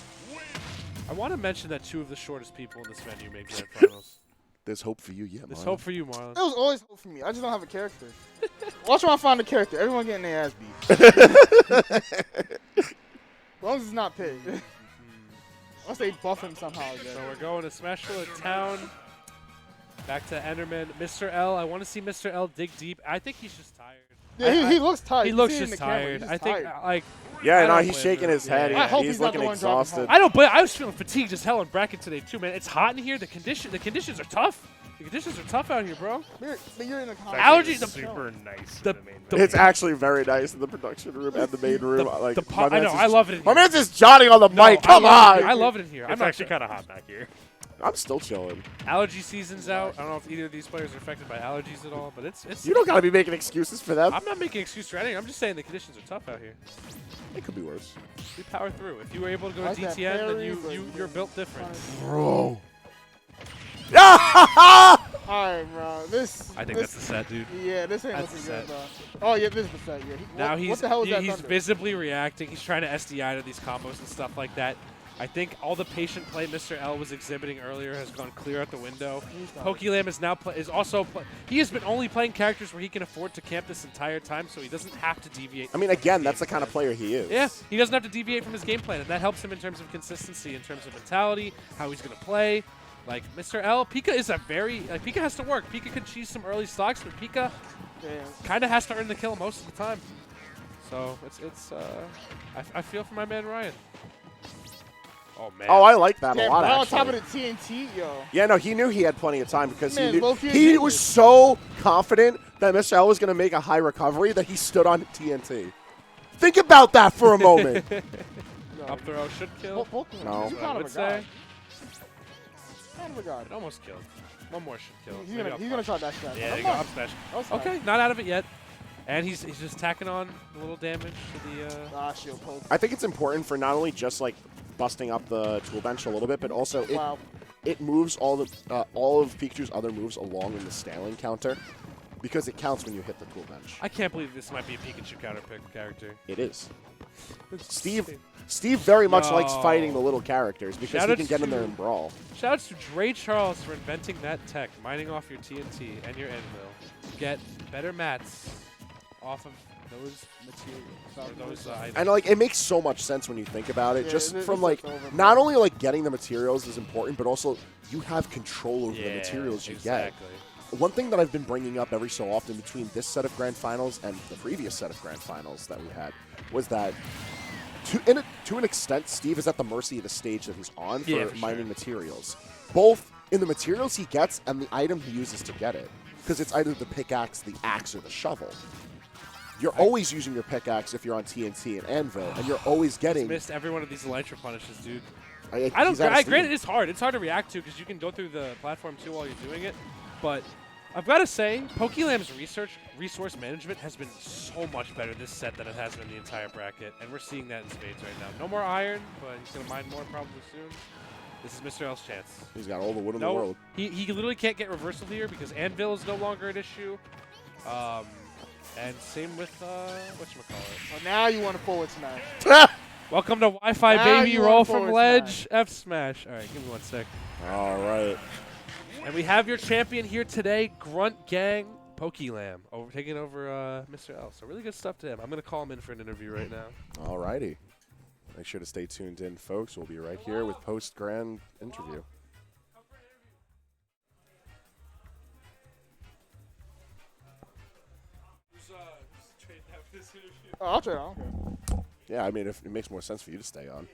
I want to mention that 2 of the shortest people in this venue made grand finals. There's hope for you, yeah, There's Marlon. hope for you, Marlon. It was always hope for me. I just don't have a character. Watch when I find a character. Everyone getting their ass beat. As long as it's not Pig. Unless they buff him somehow again. So we're going to Smashville Town. Back to Enderman. Mr. L. I want to see Mr. L dig deep. I think he's just tired. Yeah, he looks tired. He You looks see it in just the camera. tired. He's I just think, tired. like. Yeah, I no, don't he's blame shaking him. his head. Yeah. I hope He's he's not looking the one driving exhausted. home. I don't, but I was feeling fatigued as hell in bracket today too, man. It's hot in here. The conditions are tough. The conditions are tough out here, bro. You're in the It's Allergy- actually the- super nice the- in the main the- room. It's actually very nice in the production room and the main room. Like, my I man's know. just- I love it in My here. man's just jotting on the No, mic. Come on. I love it in here. I'm It's not actually kind of hot back here. I'm still chilling. Allergy season's out. I don't know if either of these players are affected by allergies at all, but it's. You don't got to be making excuses for them. I'm not making excuses for anything. I'm just saying the conditions are tough out here. It could be worse. We power through. If you were able to go to Like that DTN, then parry, but you're built different. Bro. All right, bro. I think that's the set, dude. Yeah, this ain't That's looking the good, bro. Oh, yeah, this is the set. Yeah. Now what the hell is that he's thunder? visibly reacting. He's trying to SDI to these combos and stuff like that. I think all the patient play Mr. L was exhibiting earlier has gone clear out the window. Pokelam is now he has been only playing characters where he can afford to camp this entire time, so he doesn't have to deviate. I mean, again, that's the kind of player he is. Yeah, he doesn't have to deviate from his game plan, and that helps him in terms of consistency, in terms of mentality, how he's going to play. Like, Mr. L, Pika is a very, Pika has to work. Pika could cheese some early stocks, but Pika kind of has to earn the kill most of the time. So, I feel for my man Ryan. Oh, man. Oh, I like that a Damn, lot, right on actually. top of the TNT, yo. Yeah, no, he knew he had plenty of time because Man, he knew low-key he genius. was so confident that Mr. L was going to make a high recovery that he stood on TNT. Think about that for a moment. Up throw should kill. Pokemon, No. he's That's what I kind of would a say. god. Kind of a god. It almost killed. One more should kill. He's Maybe gonna try that shot. Yeah, there you Come go. on. Up smash. Oh, sorry. Okay, not out of it yet. And he's just tacking on a little damage to the. Ah, shield poke. I think it's important for not only just like busting up the tool bench a little bit, but also Wow. it moves all of Pikachu's other moves along in the scaling counter because it counts when you hit the tool bench. I can't believe this might be a Pikachu counterpick character. It is. Steve very much likes Yo. fighting the little characters because he Shoutouts can get in there to- and brawl. Shoutouts to Dre Charles for inventing that tech, mining off your TNT and your anvil. Get better mats off of those materials or those items. And like it makes so much sense when you think about it. Yeah, just this from is like over, not bro. only like getting the materials is important, but also you have control over the materials you exactly. get. One thing that I've been bringing up every so often between this set of grand finals and the previous set of grand finals that we had was that to an extent, Steve is at the mercy of the stage that he's on for Yeah, for mining sure. materials, both in the materials he gets and the item he uses to get it, because it's either the pickaxe, the axe, or the shovel. You're always using your pickaxe if you're on TNT and Anvil, and you're always getting. Missed every one of these Elytra punishes, dude. I I don't. he's out of Granted, steam. it's hard. It's hard to react to because you can go through the platform too while you're doing it. But I've got to say, Pokelam's resource management has been so much better this set than it has been the entire bracket, and we're seeing that in spades right now. No more iron, but he's gonna mine more probably soon. This is Mr. L's chance. He's got all the wood in the No, world. he literally can't get reversal here because Anvil is no longer an issue. And same with whatchamacallit. Oh, now you want to forward smash. Welcome to Wi-Fi Now baby you roll want from forward ledge F smash. All right, give me 1 sec. All right. And we have your champion here today, Grunt Gang Pokelam, taking over Mr. L. So really good stuff to him. I'm gonna call him in for an interview right now. All righty. Make sure to stay tuned in, folks. We'll be right here with post-grand interview. Oh, I'll trade. I don't care. Yeah, I mean, if it makes more sense for you to stay on.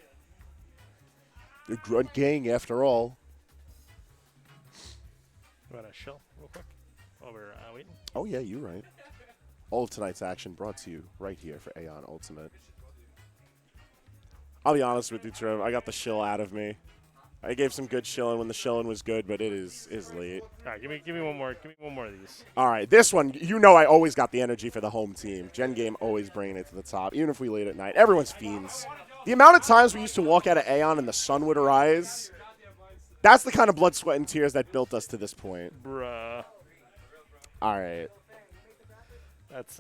The Grunt Gang, after all. You want to chill real quick while we're waiting? Oh, yeah, you're right. All of tonight's action brought to you right here for AONUltimate. I'll be honest with you, Trev. I got the shill out of me. I gave some good shilling when the shilling was good, but it is late. All right, give me one more. Give me one more of these. All right, this one, you know I always got the energy for the home team. GenGAME always bringing it to the top, even if we late at night. Everyone's fiends. The amount of times we used to walk out of Aeon and the sun would arise, that's the kind of blood, sweat, and tears that built us to this point. Bruh. All right. That's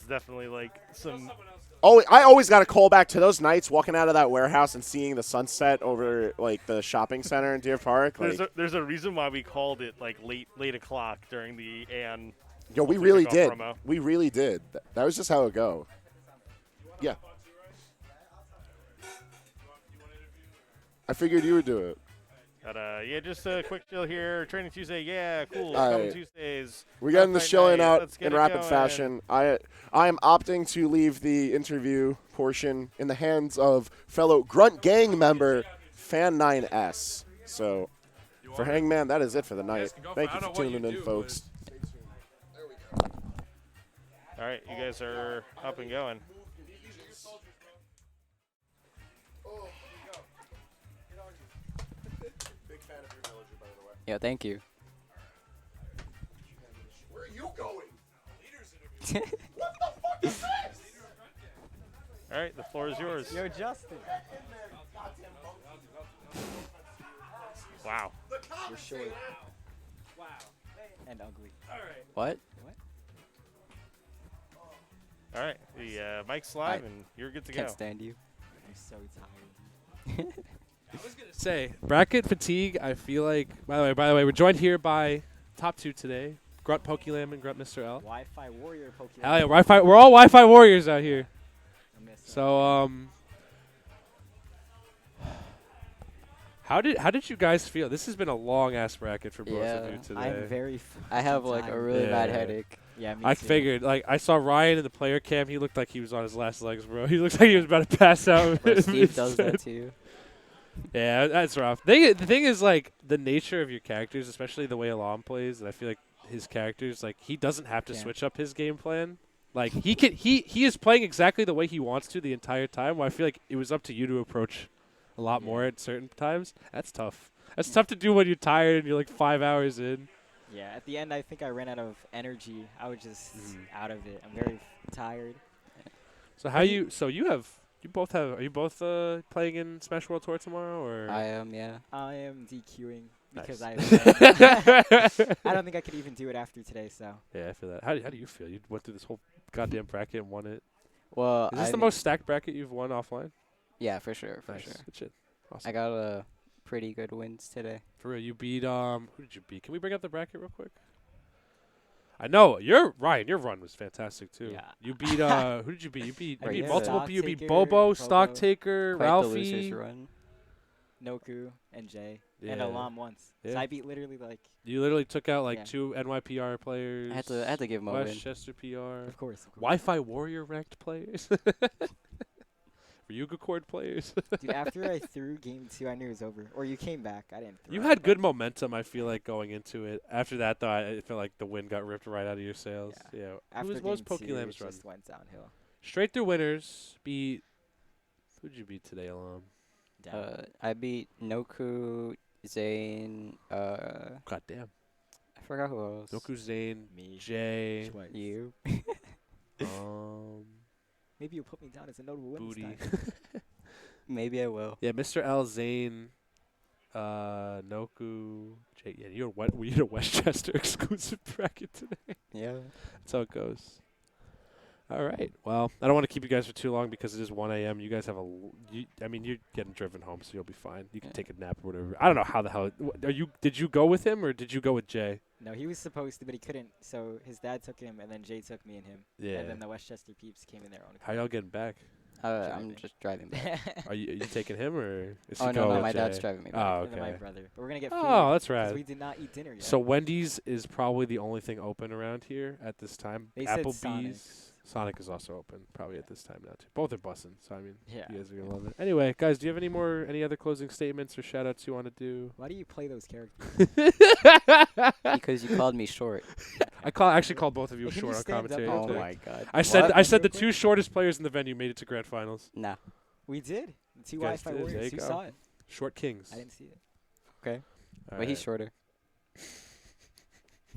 definitely like some. Oh, I always got a call back to those nights walking out of that warehouse and seeing the sunset over like the shopping center in Deer Park. Like, There's a reason why we called it like late o'clock during the Aeon. yo, we Ultimate really Kickoff did. promo. We really did. That was just how it go. Yeah. I figured you would do it. But yeah, just a quick chill here. Training Tuesday, yeah, cool. All Coming right. Tuesdays. We're getting this Fight chilling night. out Let's get in it rapid going. fashion. I am opting to leave the interview portion in the hands of fellow Grunt Gang member Fan9S. So for Hangman, that is it for the night. Thank you for tuning in, folks. All right, you guys are up and going. Yeah, thank you. Where are you going? All right, the floor is yours. Yo, Justin. Wow. You're short. Wow. And ugly. What? All right, the mic's live, and you're good to go. Can't stand you. I'm so tired. I was gonna say bracket fatigue. I feel like. By the way, we're joined here by top two today: Grunt Pokelam and Grunt Mr. L. Wi-Fi warrior Pokemon. Hell yeah, Wi-Fi. We're all Wi-Fi warriors out here. I miss So how did you guys feel? This has been a long ass bracket for both of you Yeah, today. I'm very. I have like a tired. really bad Yeah. headache. Yeah, me I too. figured, like, I saw Ryan in the player cam. He looked like he was on his last legs, bro. He looked like he was about to pass out. Bro, Steve does that to you. Yeah, that's rough. The thing is, like, the nature of your characters, especially the way Alam plays, and I feel like his characters, like, he doesn't have to Yeah. switch up his game plan. Like, he is playing exactly the way he wants to the entire time, where I feel like it was up to you to approach a lot more at certain times. That's tough. That's tough to do when you're tired and you're, like, 5 hours in. Yeah, at the end, I think I ran out of energy. I was just out of it. I'm very tired. So are you both playing in Smash World Tour tomorrow, or? I am, yeah. I am DQing because Nice. I don't think I could even do it after today. So Yeah, I feel that. How do you feel? You went through this whole goddamn bracket and won it. Well, Is this the most stacked bracket you've won offline? Yeah, for sure, for Nice. sure. Good shit. Awesome. I got pretty good wins today. For real, you beat who did you beat? Can we bring up the bracket real quick? I know Ryan. Your run was fantastic too. Yeah. You beat who did you beat? You beat I beat multiple. Stock You beat Taker, Bobo, Bobo. Stock Taker, Quite the losers Ralphie. run. Noku and Jay Yeah. and Alam once. So Yeah. I beat literally like, You literally took out like Yeah. 2 NYPR players. I had to give him a win. Westchester PR. of course. Wi-Fi Warrior ranked players. Ryuga Cord players. Dude, after I threw game 2, I knew it was over. Or you came back. I didn't throw. You had good momentum, I feel like, going into it. After that, though, I felt like the wind got ripped right out of your sails. Yeah. After What was game 2, it Pokelam's run? just went downhill. Straight through winners. Beat. Who'd you beat today, Alam? Down. I beat Noku, Zane, God damn. I forgot who else. Goku Zane, Me. Jay, Twice. You. Maybe you'll put me down as a notable win Booty. this time. Maybe I will. Yeah, Mr. L, Zane, Noku, Jay. Yeah, you had a Westchester exclusive bracket today. Yeah. That's how it goes. All right. Well, I don't want to keep you guys for too long because it is 1 a.m. You guys have you're getting driven home, so you'll be fine. You can Yeah. take a nap or whatever. I don't know how the hell. Did you go with him or did you go with Jay? No, he was supposed to, but he couldn't. So his dad took him, and then Jay took me and him. Yeah. And then the Westchester peeps came in their own. How y'all getting back? I'm Driving. just driving back. Are you taking him or is he Oh, no, going no, with my dad's Jay? driving me back. Oh, And then my okay. brother. But we're gonna get food. Oh, that's 'cause right. we did not eat dinner yet. So Wendy's is probably the only thing open around here at this time. They said Applebee's. Sonic is also open probably at this time now too. Both are bussing, so I mean, Yeah. you guys are gonna love it. Anyway, guys, do you have any other closing statements or shout outs you want to do? Why do you play those characters? Because you called me short. I actually called both of you Can you short on stand up commentary. real Oh quick? my god. I said What? I said the Real quick? 2 shortest players in the venue made it to grand finals. Nah. We did. The 2 You guys Wi-Fi did. There warriors. you Who go. saw it? Short kings. I didn't see it. Okay. All But he's right. shorter.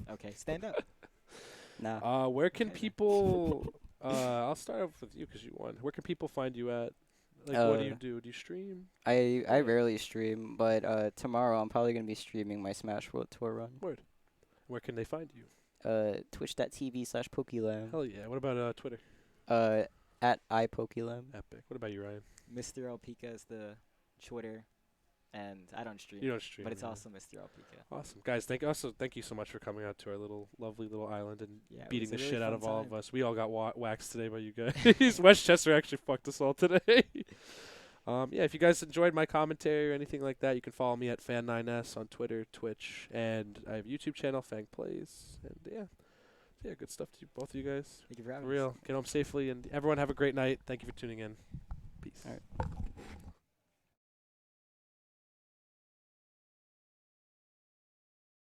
Okay, stand up. Nah. Where can people? I'll start off with you because you won. Where can people find you at? Like, what do you do? Do you stream? I rarely stream, but tomorrow I'm probably gonna be streaming my Smash World Tour run. Where can they find you? Twitch.tv/Pokelam. Hell yeah. What about Twitter? At iPokelam. Epic. What about you, Ryan? Mr. Alpica is the Twitter, and I don't stream. You don't stream. But it's yeah. also Mr. Alpica. Awesome, guys. Thank you so much for coming out to our lovely little island and Yeah, it beating the was a shit really out fun of all time. of us. We all got waxed today by you guys. Westchester actually fucked us all today. Yeah, if you guys enjoyed my commentary or anything like that, you can follow me at Fan9S on Twitter, Twitch, and I have a YouTube channel, Fang Plays. And yeah, good stuff to you, both of you guys. Thank you for having For us. real. Get home safely, and everyone have a great night. Thank you for tuning in. Peace. All right.